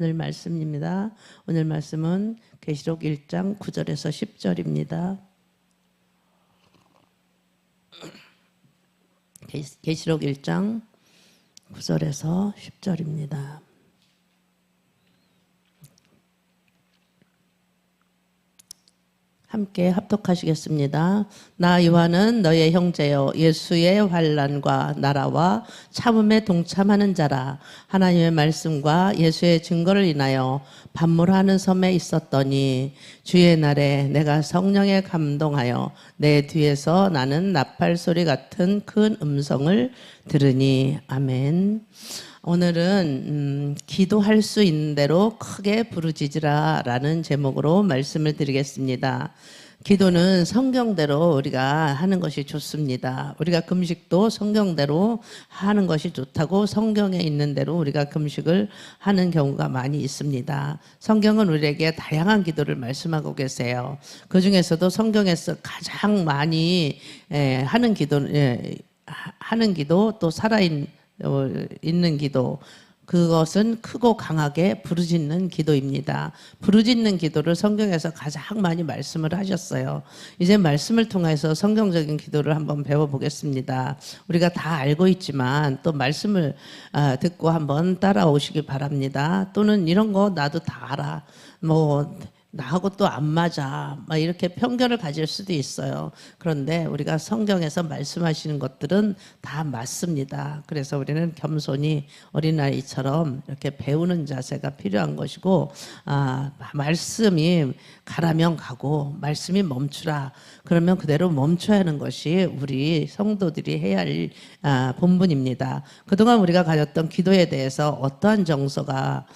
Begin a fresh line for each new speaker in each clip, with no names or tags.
오늘 말씀입니다. 오늘 말씀은 계시록 1장 9절에서 10절입니다. 계시록 1장 9절에서 10절입니다. 함께 합독하시겠습니다. 나 요한은 너의 형제여 예수의 환난과 나라와 참음에 동참하는 자라. 하나님의 말씀과 예수의 증거를 인하여 반모라는 섬에 있었더니 주의 날에 내가 성령에 감동하여 내 뒤에서 나는 나팔 소리 같은 큰 음성을 들으니. 아멘. 오늘은 기도할 수 있는 대로 크게 부르짖으라 라는 제목으로 말씀을 드리겠습니다. 기도는 성경대로 우리가 하는 것이 좋습니다. 우리가 금식도 성경대로 하는 것이 좋다고 성경에 있는 대로 우리가 금식을 하는 경우가 많이 있습니다. 성경은 우리에게 다양한 기도를 말씀하고 계세요. 그 중에서도 성경에서 가장 많이 하는 기도 또 있는 기도, 그것은 크고 강하게 부르짖는 기도입니다. 부르짖는 기도를 성경에서 가장 많이 말씀을 하셨어요. 이제 말씀을 통해서 성경적인 기도를 한번 배워보겠습니다. 우리가 다 알고 있지만 또 말씀을 듣고 한번 따라오시기 바랍니다. 또는 이런 거 나도 다 알아. 나하고 또 안 맞아. 이렇게 편견을 가질 수도 있어요. 그런데 우리가 성경에서 말씀하시는 것들은 다 맞습니다. 그래서 우리는 겸손히 어린아이처럼 이렇게 배우는 자세가 필요한 것이고, 말씀이 가라면 가고, 말씀이 멈추라. 그러면 그대로 멈춰야 하는 것이 우리 성도들이 해야 할 본분입니다. 그동안 우리가 가졌던 기도에 대해서 어떠한 정서가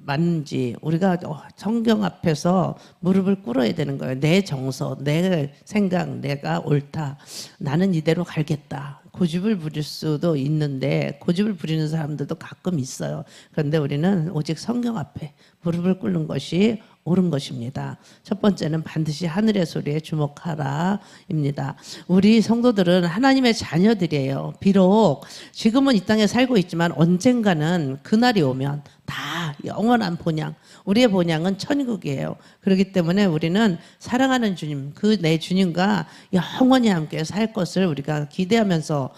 맞는지 우리가 성경 앞에서 무릎을 꿇어야 되는 거예요. 내 정서, 내 생각, 내가 옳다. 나는 이대로 갈겠다. 고집을 부릴 수도 있는데 고집을 부리는 사람들도 가끔 있어요. 그런데 우리는 오직 성경 앞에 무릎을 꿇는 것이 옳은 것입니다. 첫 번째는 반드시 하늘의 소리에 주목하라입니다. 우리 성도들은 하나님의 자녀들이에요. 비록 지금은 이 땅에 살고 있지만 언젠가는 그날이 오면 다 영원한 본향, 우리의 본향은 천국이에요. 그렇기 때문에 우리는 사랑하는 주님, 그 내 주님과 영원히 함께 살 것을 우리가 기대하면서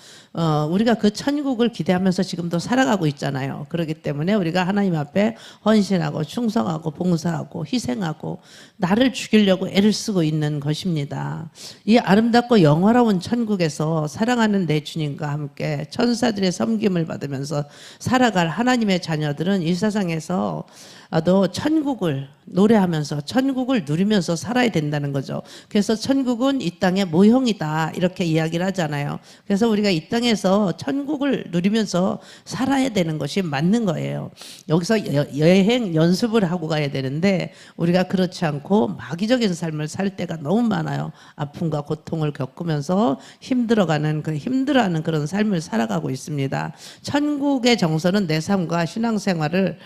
우리가 그 천국을 기대하면서 지금도 살아가고 있잖아요. 그렇기 때문에 우리가 하나님 앞에 헌신하고 충성하고 봉사하고 희생하고 나를 죽이려고 애를 쓰고 있는 것입니다. 이 아름답고 영화로운 천국에서 사랑하는 내 주님과 함께 천사들의 섬김을 받으면서 살아갈 하나님의 자녀들은 이 세상에서 너 천국을 노래하면서 천국을 누리면서 살아야 된다는 거죠. 그래서 천국은 이 땅의 모형이다 이렇게 이야기를 하잖아요. 그래서 우리가 이 땅에서 천국을 누리면서 살아야 되는 것이 맞는 거예요. 여기서 여행 연습을 하고 가야 되는데 우리가 그렇지 않고 마귀적인 삶을 살 때가 너무 많아요. 아픔과 고통을 겪으면서 힘들어하는 그런 삶을 살아가고 있습니다. 천국의 정서는 내 삶과 신앙생활을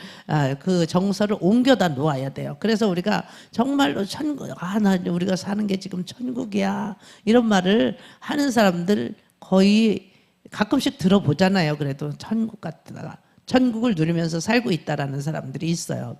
그 정서를 옮겨다 놓아야 돼요. 그래서 우리가 정말로 천국, 우리가 사는 게 지금 천국이야. 이런 말을 하는 사람들 거의 가끔씩 들어보잖아요. 그래도 천국 같다가 천국을 누리면서 살고 있다라는 사람들이 있어요.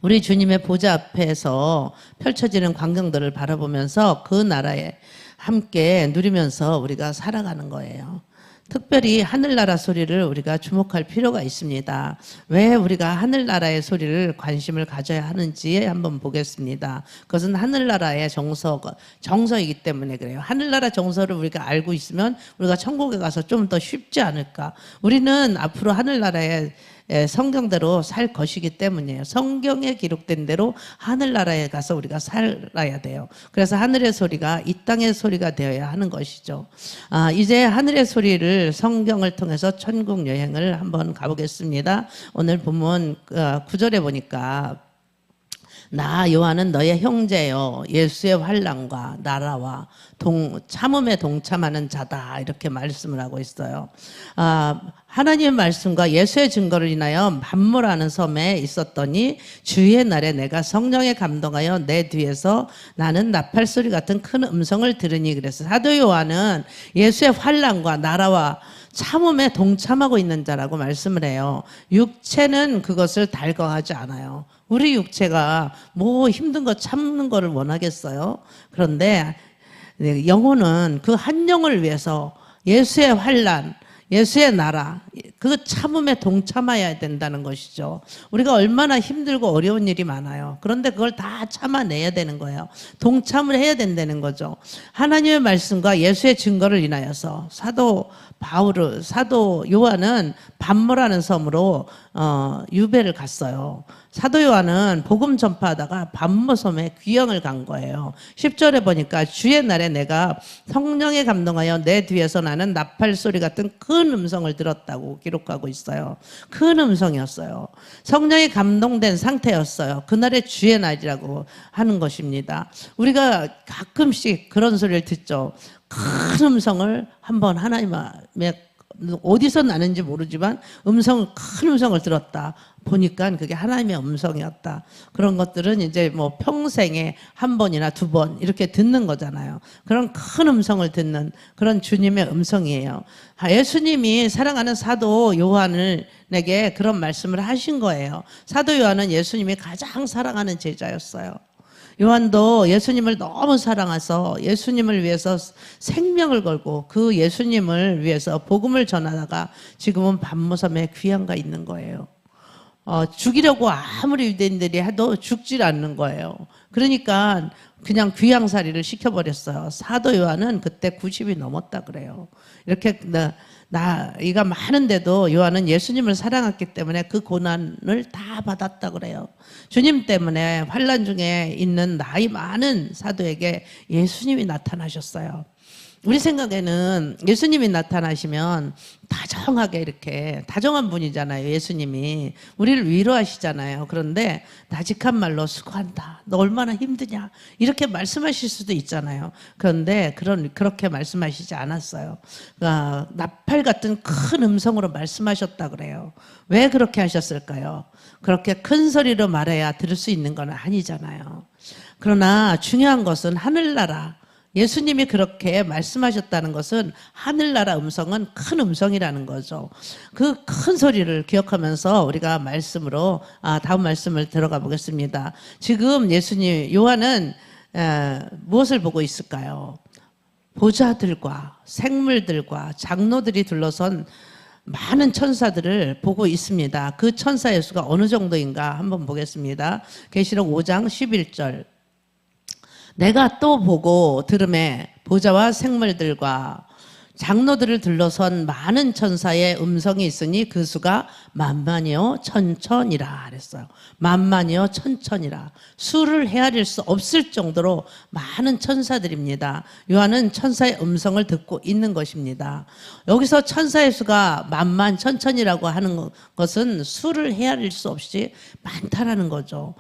우리 주님의 보좌 앞에서 펼쳐지는 광경들을 바라보면서 그 나라에 함께 누리면서 우리가 살아가는 거예요. 특별히 하늘나라 소리를 우리가 주목할 필요가 있습니다. 왜 우리가 하늘나라의 소리를 관심을 가져야 하는지 한번 보겠습니다. 그것은 하늘나라의 정서이기 때문에 그래요. 하늘나라 정서를 우리가 알고 있으면 우리가 천국에 가서 좀 더 쉽지 않을까. 우리는 앞으로 하늘나라의 성경대로 살 것이기 때문이에요. 성경에 기록된 대로 하늘나라에 가서 우리가 살아야 돼요. 그래서 하늘의 소리가 이 땅의 소리가 되어야 하는 것이죠. 이제 하늘의 소리를 성경을 통해서 천국 여행을 한번 가보겠습니다. 오늘 본문 9절에 보니까 나 요한은 너의 형제요 예수의 환난과 나라와 참음에 동참하는 자다 이렇게 말씀을 하고 있어요. 하나님의 말씀과 예수의 증거를 인하여 반모라는 섬에 있었더니 주의 날에 내가 성령에 감동하여 내 뒤에서 나는 나팔 소리 같은 큰 음성을 들으니 그래서 사도 요한은 예수의 환난과 나라와 참음에 동참하고 있는 자라고 말씀을 해요. 육체는 그것을 달거하지 않아요. 우리 육체가 뭐 힘든 거 참는 거를 원하겠어요? 그런데 영혼은 그 한 영을 위해서 예수의 환난, 예수의 나라, 그 참음에 동참해야 된다는 것이죠. 우리가 얼마나 힘들고 어려운 일이 많아요. 그런데 그걸 다 참아내야 되는 거예요. 동참을 해야 된다는 거죠. 하나님의 말씀과 예수의 증거를 인하여서 사도 요한은 반모라는 섬으로 유배를 갔어요. 사도 요한은 복음 전파하다가 반모섬에 귀영을 간 거예요. 10절에 보니까 주의 날에 내가 성령에 감동하여 내 뒤에서 나는 나팔 소리 같은 큰 음성을 들었다고 기록하고 있어요. 큰 음성이었어요. 성령에 감동된 상태였어요. 그날의 주의 날이라고 하는 것입니다. 우리가 가끔씩 그런 소리를 듣죠. 큰 음성을 한번 하나님의 어디서 나는지 모르지만 큰 음성을 들었다. 보니까 그게 하나님의 음성이었다. 그런 것들은 이제 뭐 평생에 한 번이나 두 번 이렇게 듣는 거잖아요. 그런 큰 음성을 듣는 그런 주님의 음성이에요. 예수님이 사랑하는 사도 요한에게 그런 말씀을 하신 거예요. 사도 요한은 예수님이 가장 사랑하는 제자였어요. 요한도 예수님을 너무 사랑해서 예수님을 위해서 생명을 걸고 그 예수님을 위해서 복음을 전하다가 지금은 반모섬에 귀양가 있는 거예요. 죽이려고 아무리 유대인들이 해도 죽질 않는 거예요. 그러니까 그냥 귀양살이를 시켜버렸어요. 사도 요한은 그때 90이 넘었다 그래요. 이렇게 나이가 많은데도 요한은 예수님을 사랑했기 때문에 그 고난을 다 받았다 그래요. 주님 때문에 환난 중에 있는 나이 많은 사도에게 예수님이 나타나셨어요. 우리 생각에는 예수님이 나타나시면 다정하게 이렇게 다정한 분이잖아요. 예수님이 우리를 위로하시잖아요. 그런데 나직한 말로 수고한다. 너 얼마나 힘드냐 이렇게 말씀하실 수도 있잖아요. 그런데 그렇게 말씀하시지 않았어요. 그러니까 나팔 같은 큰 음성으로 말씀하셨다 그래요. 왜 그렇게 하셨을까요? 그렇게 큰 소리로 말해야 들을 수 있는 건 아니잖아요. 그러나 중요한 것은 하늘나라, 예수님이 그렇게 말씀하셨다는 것은 하늘나라 음성은 큰 음성이라는 거죠. 그 큰 소리를 기억하면서 우리가 말씀으로 다음 말씀을 들어가 보겠습니다. 지금 요한은 무엇을 보고 있을까요? 보좌들과 생물들과 장로들이 둘러선 많은 천사들을 보고 있습니다. 그 천사의 수가 어느 정도인가 한번 보겠습니다. 계시록 5장 11절. 내가 또 보고 들음에 보좌와 생물들과 장로들을 둘러선 많은 천사의 음성이 있으니 그 수가 만만이요 천천이라 그랬어요. 만만이요 천천이라. 수를 헤아릴 수 없을 정도로 많은 천사들입니다. 요한은 천사의 음성을 듣고 있는 것입니다. 여기서 천사의 수가 만만 천천이라고 하는 것은 수를 헤아릴 수 없이 많다라는 거죠.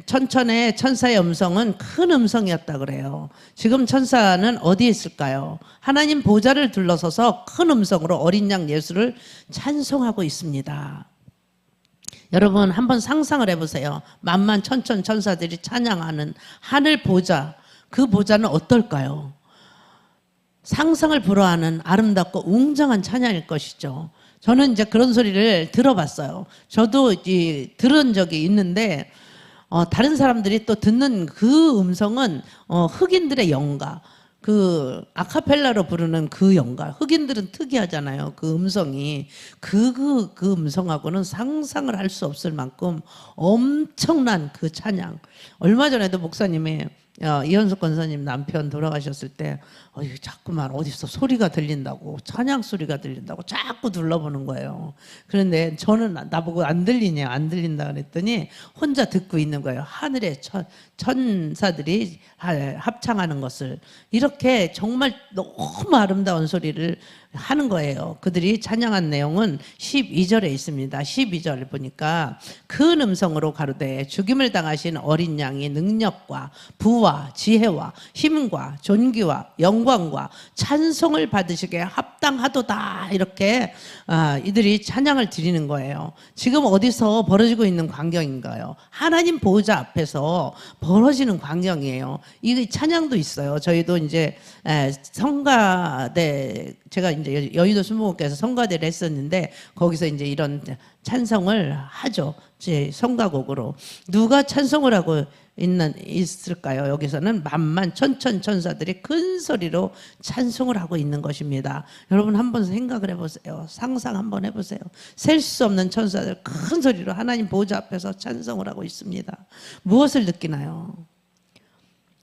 천천의 천사의 음성은 큰 음성이었다 그래요. 지금 천사는 어디에 있을까요? 하나님 보좌를 둘러서서 큰 음성으로 어린 양 예수를 찬송하고 있습니다. 여러분 한번 상상을 해보세요. 천천 천사들이 찬양하는 하늘 보좌, 그 보좌는 어떨까요? 상상을 불허하는 아름답고 웅장한 찬양일 것이죠. 저는 이제 그런 소리를 들어봤어요. 저도 들은 적이 있는데, 다른 사람들이 또 듣는 그 음성은, 흑인들의 영가, 그 아카펠라로 부르는 그 영가. 흑인들은 특이하잖아요. 그 음성이. 그 음성하고는 상상을 할 수 없을 만큼 엄청난 그 찬양. 얼마 전에도 목사님이 이현숙 권사님 남편 돌아가셨을 때 자꾸만 어디서 소리가 들린다고, 찬양 소리가 들린다고 자꾸 둘러보는 거예요. 그런데 저는 나보고 안 들린다 그랬더니 혼자 듣고 있는 거예요. 하늘의 천사들이 합창하는 것을. 이렇게 정말 너무 아름다운 소리를 하는 거예요. 그들이 찬양한 내용은 12절에 있습니다. 12절 보니까 큰 음성으로 가로되 죽임을 당하신 어린 양이 능력과 부와 지혜와 힘과 존귀와 영광과 찬송을 받으시기에 합당하도다. 이렇게 이들이 찬양을 드리는 거예요. 지금 어디서 벌어지고 있는 광경인가요? 하나님 보호자 앞에서 벌어지는 광경이에요. 이 찬양도 있어요. 저희도 이제 성가대, 제가 이제 여의도 순복음교회에서 성가대를 했었는데 거기서 이제 이런 찬송을 하죠. 제 성가곡으로. 누가 찬송을 하고 있을까요? 여기서는 만만 천천 천사들이 큰 소리로 찬송을 하고 있는 것입니다. 여러분 한번 생각을 해보세요. 상상 한번 해보세요. 셀 수 없는 천사들 큰 소리로 하나님 보호자 앞에서 찬송을 하고 있습니다. 무엇을 느끼나요?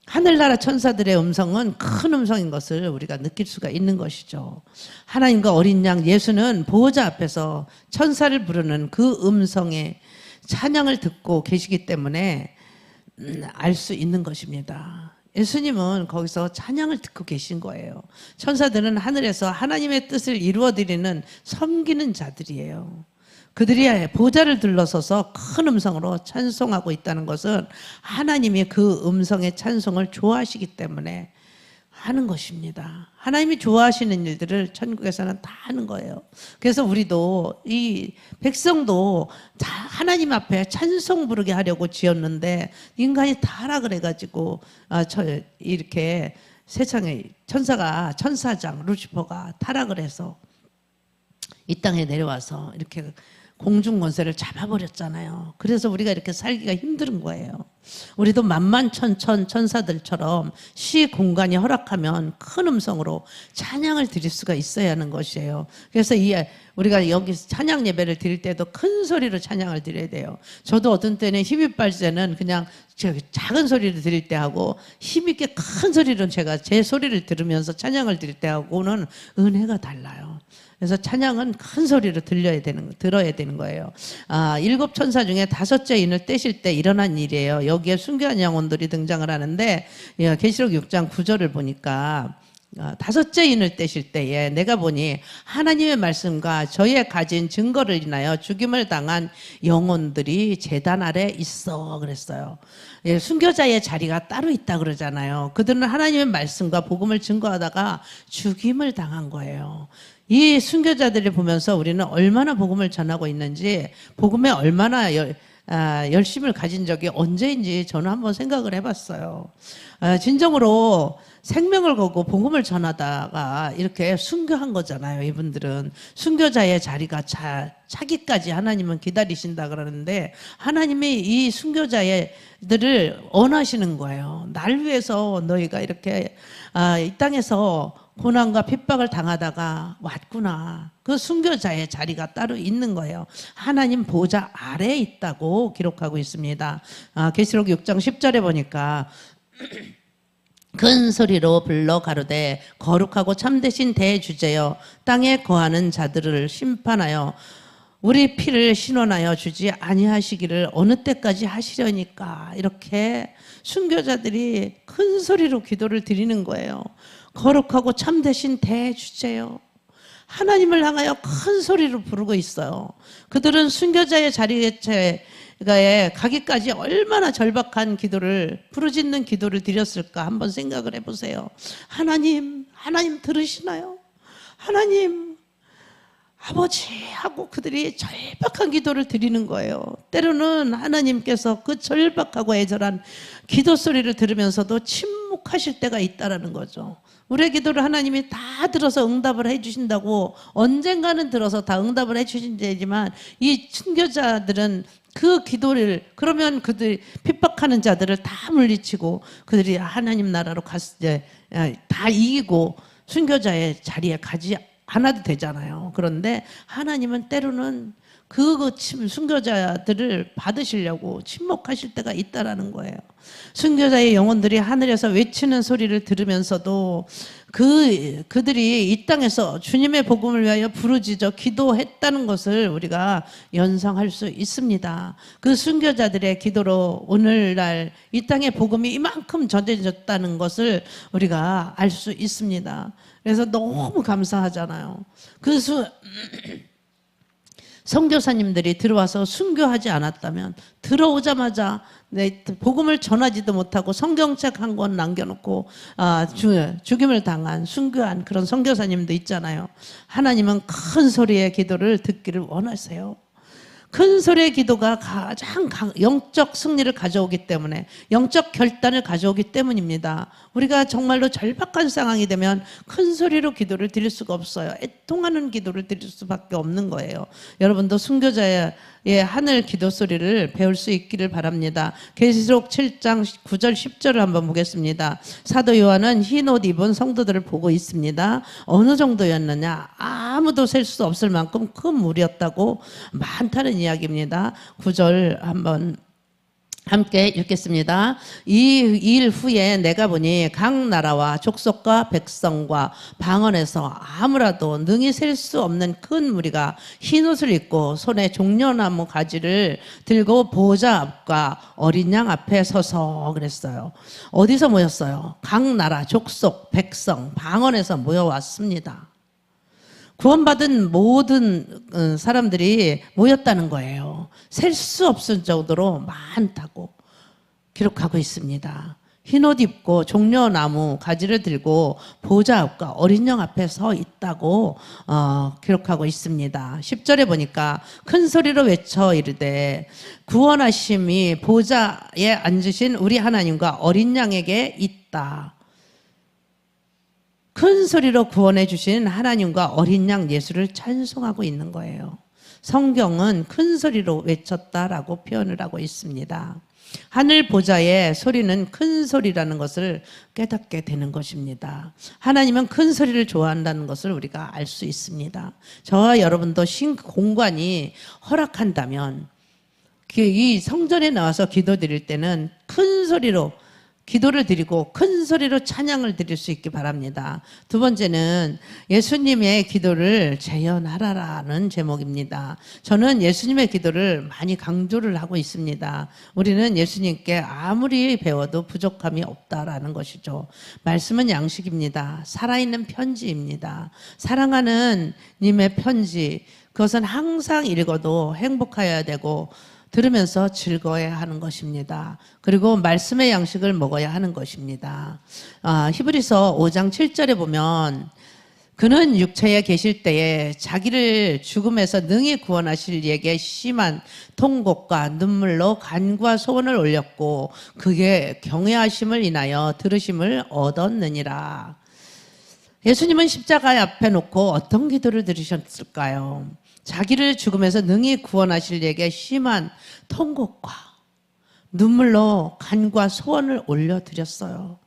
하늘나라 천사들의 음성은 큰 음성인 것을 우리가 느낄 수가 있는 것이죠. 하나님과 어린 양 예수는 보호자 앞에서 천사를 부르는 그 음성의 찬양을 듣고 계시기 때문에 알 수 있는 것입니다. 예수님은 거기서 찬양을 듣고 계신 거예요. 천사들은 하늘에서 하나님의 뜻을 이루어드리는 섬기는 자들이에요. 그들이 보좌를 들러서서 큰 음성으로 찬송하고 있다는 것은 하나님이 그 음성의 찬송을 좋아하시기 때문에 하는 것입니다. 하나님이 좋아하시는 일들을 천국에서는 다 하는 거예요. 그래서 우리도 이 백성도 다 하나님 앞에 찬송 부르게 하려고 지었는데 인간이 타락을 해가지고 이렇게 세상에 천사장 루시퍼가 타락을 해서 이 땅에 내려와서 이렇게 공중권세를 잡아버렸잖아요. 그래서 우리가 이렇게 살기가 힘든 거예요. 우리도 만만천천 천사들처럼 시 공간이 허락하면 큰 음성으로 찬양을 드릴 수가 있어야 하는 것이에요. 그래서 우리가 여기 찬양 예배를 드릴 때도 큰 소리로 찬양을 드려야 돼요. 저도 어떤 때는 힘이 빠질 때는 그냥 작은 소리를 드릴 때 하고 힘있게 큰 소리로 제가 제 소리를 들으면서 찬양을 드릴 때 하고는 은혜가 달라요. 그래서 찬양은 큰 소리로 들어야 되는 거예요. 7 천사 중에 5째 인을 떼실 때 일어난 일이에요. 여기에 순교한 영혼들이 등장을 하는데 계시록 6장 9절을 보니까 5째 인을 떼실 때에 내가 보니 하나님의 말씀과 저의 가진 증거를 인하여 죽임을 당한 영혼들이 제단 아래 있어 그랬어요. 순교자의 자리가 따로 있다 그러잖아요. 그들은 하나님의 말씀과 복음을 증거하다가 죽임을 당한 거예요. 이 순교자들을 보면서 우리는 얼마나 복음을 전하고 있는지, 복음에 얼마나 열심을 가진 적이 언제인지 저는 한번 생각을 해봤어요. 진정으로 생명을 걸고 복음을 전하다가 이렇게 순교한 거잖아요. 이분들은 순교자의 자리가 차기까지 하나님은 기다리신다 그러는데 하나님이 이 순교자들을 원하시는 거예요. 날 위해서 너희가 이렇게 이 땅에서 고난과 핍박을 당하다가 왔구나. 그 순교자의 자리가 따로 있는 거예요. 하나님 보좌 아래에 있다고 기록하고 있습니다. 계시록 6장 10절에 보니까 큰 소리로 불러 가로되 거룩하고 참되신 대주제여 땅에 거하는 자들을 심판하여 우리 피를 신원하여 주지 아니하시기를 어느 때까지 하시려니까. 이렇게 순교자들이 큰 소리로 기도를 드리는 거예요. 거룩하고 참되신 대주제여, 하나님을 향하여 큰 소리로 부르고 있어요. 그들은 순교자의 자리에 가기까지 얼마나 절박한 기도를, 부르짖는 기도를 드렸을까 한번 생각을 해보세요. 하나님 들으시나요? 하나님 아버지 하고 그들이 절박한 기도를 드리는 거예요. 때로는 하나님께서 그 절박하고 애절한 기도 소리를 들으면서도 침묵하실 때가 있다라는 거죠. 우리의 기도를 하나님이 다 들어서 응답을 해주신다고, 언젠가는 들어서 다 응답을 해주신다지만 이 순교자들은 그 기도를, 그러면 그들 핍박하는 자들을 다 물리치고 그들이 하나님 나라로 다 이기고 순교자의 자리에 가지 않아도 되잖아요. 그런데 하나님은 때로는 그 순교자들을 받으시려고 침묵하실 때가 있다라는 거예요. 순교자의 영혼들이 하늘에서 외치는 소리를 들으면서도 그들이 이 땅에서 주님의 복음을 위하여 부르짖어 기도했다는 것을 우리가 연상할 수 있습니다. 그 순교자들의 기도로 오늘날 이 땅의 복음이 이만큼 전해졌다는 것을 우리가 알 수 있습니다. 그래서 너무 감사하잖아요. 그 선교사님들이 들어와서 순교하지 않았다면, 들어오자마자 복음을 전하지도 못하고 성경책 한 권 남겨놓고 죽임을 당한, 순교한 그런 선교사님도 있잖아요. 하나님은 큰 소리의 기도를 듣기를 원하세요. 큰 소리의 기도가 가장 영적 승리를 가져오기 때문에, 영적 결단을 가져오기 때문입니다. 우리가 정말로 절박한 상황이 되면 큰 소리로 기도를 드릴 수가 없어요. 애통하는 기도를 드릴 수밖에 없는 거예요. 여러분도 순교자의 하늘 기도 소리를 배울 수 있기를 바랍니다. 계시록 7장 9절 10절을 한번 보겠습니다. 사도 요한은 흰 옷 입은 성도들을 보고 있습니다. 어느 정도였느냐? 아무도 셀 수 없을 만큼 큰 무리였다고, 많다는 이야기입니다. 9절 한번 함께 읽겠습니다. 이 일 후에 내가 보니 각 나라와 족속과 백성과 방언에서 아무라도 능히 셀 수 없는 큰 무리가 흰옷을 입고 손에 종려나무 가지를 들고 보호자 앞과 어린 양 앞에 서서 그랬어요. 어디서 모였어요? 각 나라, 족속, 백성, 방언에서 모여왔습니다. 구원받은 모든 사람들이 모였다는 거예요. 셀 수 없을 정도로 많다고 기록하고 있습니다. 흰옷 입고 종려나무 가지를 들고 보호자 앞과 어린 양 앞에 서 있다고 기록하고 있습니다. 10절에 보니까 큰 소리로 외쳐 이르되 구원하심이 보호자에 앉으신 우리 하나님과 어린 양에게 있다. 큰 소리로 구원해 주신 하나님과 어린 양 예수를 찬송하고 있는 거예요. 성경은 큰 소리로 외쳤다라고 표현을 하고 있습니다. 하늘 보좌의 소리는 큰 소리라는 것을 깨닫게 되는 것입니다. 하나님은 큰 소리를 좋아한다는 것을 우리가 알 수 있습니다. 저와 여러분도 공간이 허락한다면 이 성전에 나와서 기도드릴 때는 큰 소리로 기도를 드리고 큰 소리로 찬양을 드릴 수 있기 바랍니다. 두 번째는 예수님의 기도를 재현하라라는 제목입니다. 저는 예수님의 기도를 많이 강조를 하고 있습니다. 우리는 예수님께 아무리 배워도 부족함이 없다라는 것이죠. 말씀은 양식입니다. 살아있는 편지입니다. 사랑하는 님의 편지, 그것은 항상 읽어도 행복해야 되고 들으면서 즐거워야 하는 것입니다. 그리고 말씀의 양식을 먹어야 하는 것입니다. 히브리서 5장 7절에 보면 그는 육체에 계실 때에 자기를 죽음에서 능히 구원하실 이에게 심한 통곡과 눈물로 간구와 소원을 올렸고 그게 경외하심을 인하여 들으심을 얻었느니라. 예수님은 십자가 앞에 놓고 어떤 기도를 드리셨을까요? 자기를 죽음에서 능히 구원하실 이에게 심한 통곡과 눈물로 간과 소원을 올려드렸어요.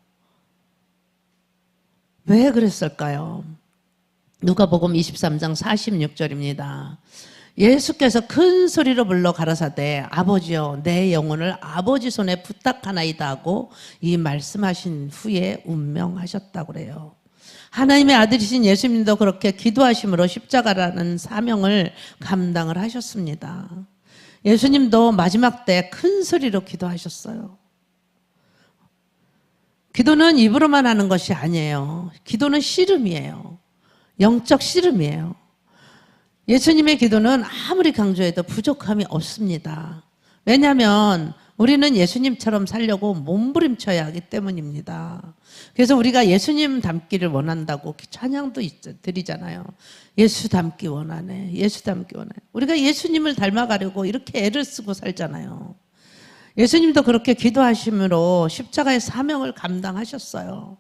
왜 그랬을까요? 누가복음 23장 46절입니다. 예수께서 큰 소리로 불러 가라사대 아버지여 내 영혼을 아버지 손에 부탁하나이다 하고 이 말씀하신 후에 운명하셨다고 그래요. 하나님의 아들이신 예수님도 그렇게 기도하심으로 십자가라는 사명을 감당을 하셨습니다. 예수님도 마지막 때 큰 소리로 기도하셨어요. 기도는 입으로만 하는 것이 아니에요. 기도는 씨름이에요. 영적 씨름이에요. 예수님의 기도는 아무리 강조해도 부족함이 없습니다. 왜냐하면 우리는 예수님처럼 살려고 몸부림쳐야 하기 때문입니다. 그래서 우리가 예수님 닮기를 원한다고 찬양도 드리잖아요. 예수 닮기 원하네. 예수 닮기 원해. 우리가 예수님을 닮아가려고 이렇게 애를 쓰고 살잖아요. 예수님도 그렇게 기도하심으로 십자가의 사명을 감당하셨어요.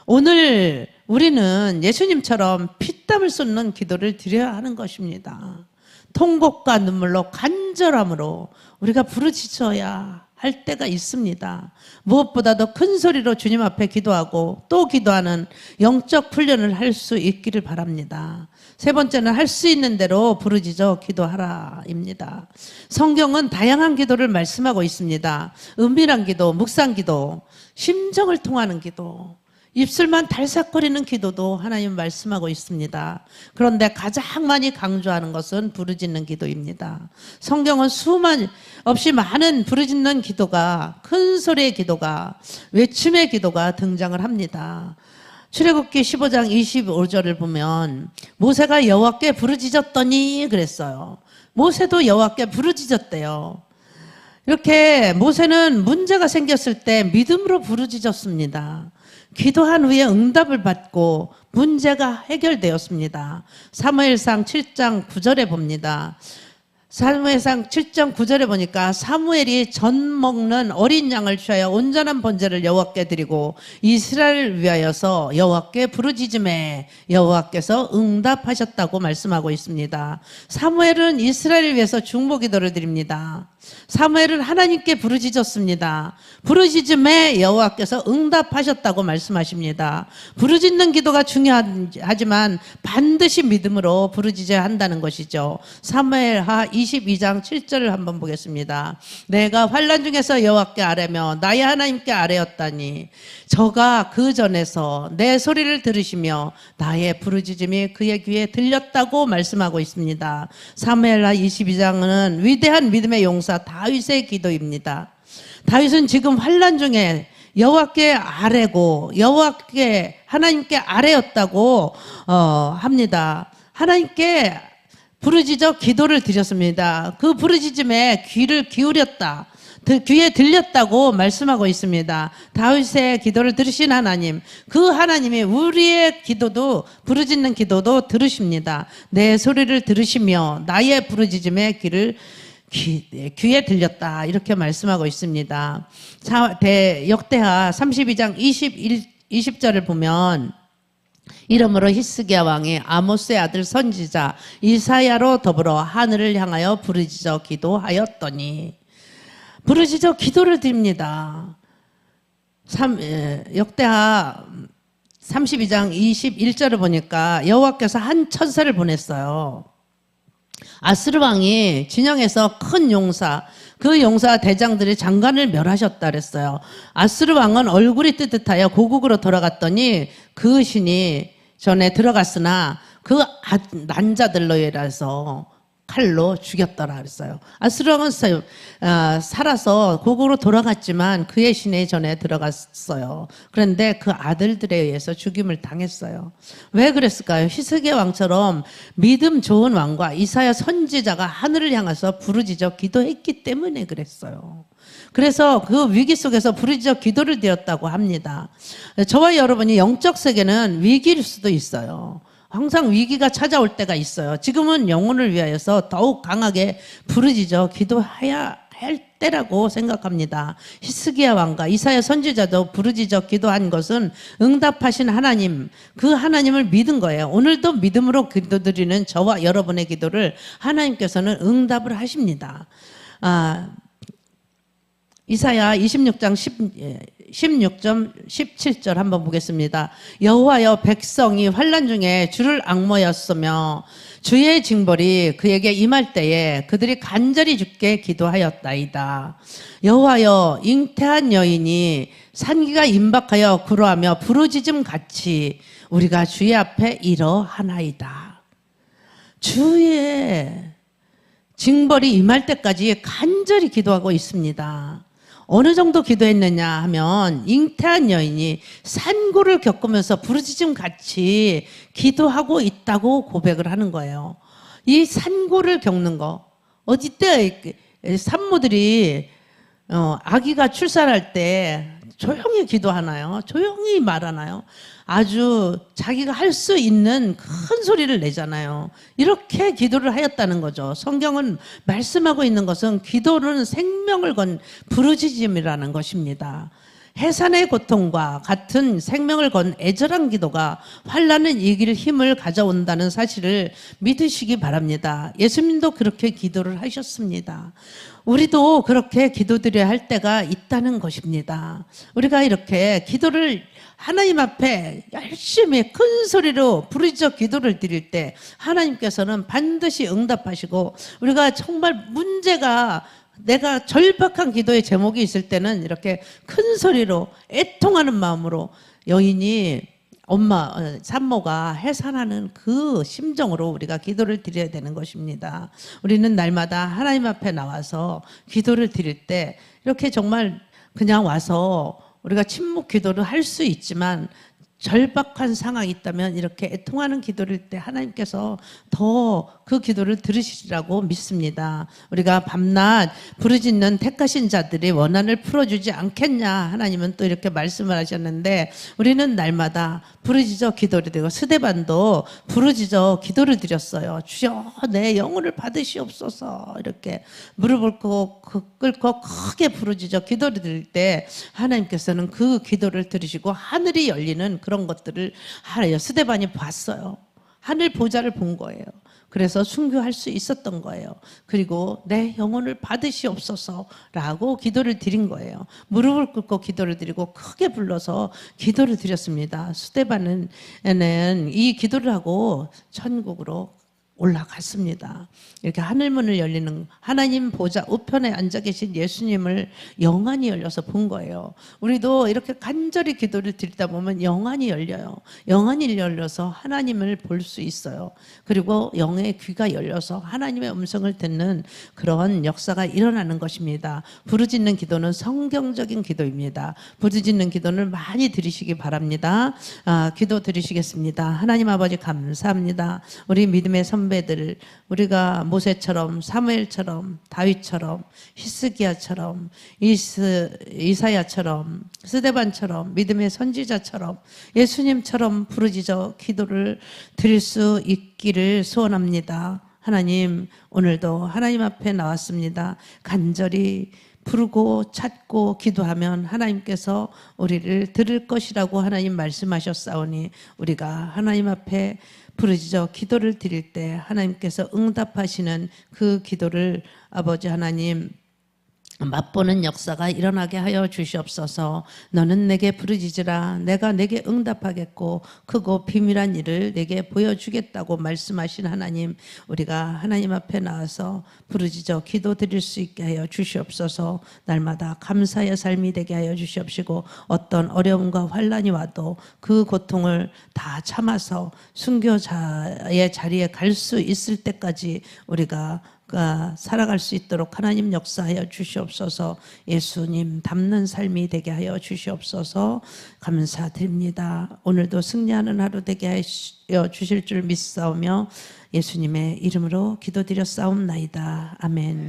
오늘 우리는 예수님처럼 피땀을 쏟는 기도를 드려야 하는 것입니다. 통곡과 눈물로 간절함으로 우리가 부르짖어야 할 때가 있습니다. 무엇보다도 큰 소리로 주님 앞에 기도하고 또 기도하는 영적 훈련을 할 수 있기를 바랍니다. 세 번째는 할 수 있는 대로 부르짖어 기도하라입니다. 성경은 다양한 기도를 말씀하고 있습니다. 은밀한 기도, 묵상 기도, 심정을 통하는 기도, 입술만 달싹거리는 기도도 하나님 말씀하고 있습니다. 그런데 가장 많이 강조하는 것은 부르짖는 기도입니다. 성경은 수만 없이 많은 부르짖는 기도가, 큰 소리의 기도가, 외침의 기도가 등장을 합니다. 출애굽기 15장 25절을 보면 모세가 여호와께 부르짖었더니 그랬어요. 모세도 여호와께 부르짖었대요. 이렇게 모세는 문제가 생겼을 때 믿음으로 부르짖었습니다. 기도한 후에 응답을 받고 문제가 해결되었습니다. 사무엘상 7장 9절에 봅니다. 사무엘상 7장 9절에 보니까 사무엘이 전 먹는 어린 양을 취하여 온전한 번제를 여호와께 드리고 이스라엘을 위하여서 여호와께 부르짖음에 여호와께서 응답하셨다고 말씀하고 있습니다. 사무엘은 이스라엘을 위해서 중보 기도를 드립니다. 사무엘은 하나님께 부르짖었습니다. 부르짖음에 여호와께서 응답하셨다고 말씀하십니다. 부르짖는 기도가 중요하지만 반드시 믿음으로 부르짖어야 한다는 것이죠. 사무엘하 22장 7절을 한번 보겠습니다. 내가 환난 중에서 여호와께 아뢰며 나의 하나님께 아뢰었다니 저가 그 전에서 내 소리를 들으시며 나의 부르짖음이 그의 귀에 들렸다고 말씀하고 있습니다. 사무엘하 22장은 위대한 믿음의 용사 다윗의 기도입니다. 다윗은 지금 환난 중에 여호와께 아뢰고 여호와께 하나님께 아뢰었다고 합니다. 하나님께 부르짖어 기도를 드렸습니다. 그 부르짖음에 귀를 기울였다. 귀에 들렸다고 말씀하고 있습니다. 다윗의 기도를 들으신 하나님, 그 하나님이 우리의 기도도 부르짖는 기도도 들으십니다. 내 소리를 들으시며 나의 부르짖음에 귀에 들렸다 이렇게 말씀하고 있습니다. 역대하 32장 20절을 보면 이러므로 히스기야 왕이 아모스의 아들 선지자 이사야로 더불어 하늘을 향하여 부르짖어 기도하였더니 부르짖어 기도를 드립니다. 역대하 32장 21절을 보니까 여호와께서 한 천사를 보냈어요. 아스르 왕이 진영에서 큰 용사, 그 용사 대장들이 장관을 멸하셨다 그랬어요. 아스르 왕은 얼굴이 뜨뜻하여 고국으로 돌아갔더니 그 신이 전에 들어갔으나 그 난자들로 인해서 칼로 죽였더라 그랬어요. 아스르 왕은 살아서 고국으로 돌아갔지만 그의 신이 전에 들어갔어요. 그런데 그 아들들에 의해서 죽임을 당했어요. 왜 그랬을까요? 히스기야 왕처럼 믿음 좋은 왕과 이사야 선지자가 하늘을 향해서 부르짖어 기도했기 때문에 그랬어요. 그래서 그 위기 속에서 부르짖어 기도를 드렸다고 합니다. 저와 여러분이 영적 세계는 위기일 수도 있어요. 항상 위기가 찾아올 때가 있어요. 지금은 영혼을 위하여서 더욱 강하게 부르짖어 기도해야 할 때라고 생각합니다. 히스기야 왕과 이사야 선지자도 부르짖어 기도한 것은 응답하신 하나님, 그 하나님을 믿은 거예요. 오늘도 믿음으로 기도드리는 저와 여러분의 기도를 하나님께서는 응답을 하십니다. 이사야 26장 16점 17절 한번 보겠습니다. 여호와여 백성이 환난 중에 주를 앙모였으며 주의 징벌이 그에게 임할 때에 그들이 간절히 주께 기도하였다이다. 여호와여 잉태한 여인이 산기가 임박하여 구로하며 부르짖음 같이 우리가 주의 앞에 이러하나이다. 주의 징벌이 임할 때까지 간절히 기도하고 있습니다. 어느 정도 기도했느냐 하면 잉태한 여인이 산고를 겪으면서 부르짖음 같이 기도하고 있다고 고백을 하는 거예요. 이 산고를 겪는 거, 어디 때 산모들이 아기가 출산할 때 조용히 기도하나요? 조용히 말하나요? 아주 자기가 할 수 있는 큰 소리를 내잖아요. 이렇게 기도를 하였다는 거죠. 성경은 말씀하고 있는 것은 기도는 생명을 건 부르짖음이라는 것입니다. 해산의 고통과 같은 생명을 건 애절한 기도가 환난을 이길 힘을 가져온다는 사실을 믿으시기 바랍니다. 예수님도 그렇게 기도를 하셨습니다. 우리도 그렇게 기도드려야 할 때가 있다는 것입니다. 우리가 이렇게 기도를 하나님 앞에 열심히 큰 소리로 부르짖어 기도를 드릴 때 하나님께서는 반드시 응답하시고, 우리가 정말 문제가 내가 절박한 기도의 제목이 있을 때는 이렇게 큰 소리로 애통하는 마음으로 여인이 산모가 해산하는 그 심정으로 우리가 기도를 드려야 되는 것입니다. 우리는 날마다 하나님 앞에 나와서 기도를 드릴 때 이렇게 정말 그냥 와서 우리가 침묵 기도를 할 수 있지만 절박한 상황이 있다면 이렇게 애통하는 기도를 때 하나님께서 더 그 기도를 들으시리라고 믿습니다. 우리가 밤낮 부르짖는 택하신 자들이 원한을 풀어주지 않겠냐, 하나님은 또 이렇게 말씀을 하셨는데, 우리는 날마다 부르짖어 기도를 드리고, 스데반도 부르짖어 기도를 드렸어요. 주여 내 영혼을 받으시옵소서. 이렇게 무릎을 꿇고 크게 부르짖어 기도를 드릴 때 하나님께서는 그 기도를 들으시고 하늘이 열리는 그런 것들을 하나요, 스데반이 봤어요. 하늘 보좌를 본 거예요. 그래서 순교할 수 있었던 거예요. 그리고 내 영혼을 받으시옵소서라고 기도를 드린 거예요. 무릎을 꿇고 기도를 드리고 크게 불러서 기도를 드렸습니다. 스데반은 이 기도를 하고 천국으로 올라갔습니다. 이렇게 하늘문을 열리는, 하나님 보좌 우편에 앉아 계신 예수님을 영안이 열려서 본 거예요. 우리도 이렇게 간절히 기도를 드리다 보면 영안이 열려요. 영안이 열려서 하나님을 볼 수 있어요. 그리고 영의 귀가 열려서 하나님의 음성을 듣는 그런 역사가 일어나는 것입니다. 부르짖는 기도는 성경적인 기도입니다. 부르짖는 기도를 많이 드리시기 바랍니다. 기도 드리시겠습니다. 하나님 아버지 감사합니다. 우리 믿음의 선배들, 우리가 모세처럼, 사무엘처럼, 다윗처럼, 히스기야처럼, 이사야처럼, 스데반처럼, 믿음의 선지자처럼, 예수님처럼 부르짖어 기도를 드릴 수 있기를 소원합니다. 하나님, 오늘도 하나님 앞에 나왔습니다. 간절히 부르고 찾고 기도하면 하나님께서 우리를 들을 것이라고 하나님 말씀하셨사오니, 우리가 하나님 앞에 부르짖어 기도를 드릴 때 하나님께서 응답하시는 그 기도를 아버지 하나님 맛보는 역사가 일어나게 하여 주시옵소서. 너는 내게 부르짖으라. 내가 내게 응답하겠고 크고 비밀한 일을 내게 보여주겠다고 말씀하신 하나님, 우리가 하나님 앞에 나와서 부르짖어 기도 드릴 수 있게 하여 주시옵소서. 날마다 감사의 삶이 되게 하여 주시옵시고, 어떤 어려움과 환난이 와도 그 고통을 다 참아서 순교자의 자리에 갈 수 있을 때까지 우리가 살아갈 수 있도록 하나님 역사하여 주시옵소서. 예수님 닮는 삶이 되게 하여 주시옵소서. 감사드립니다. 오늘도 승리하는 하루 되게 하여 주실 줄 믿사오며 예수님의 이름으로 기도드렸사옵나이다. 아멘.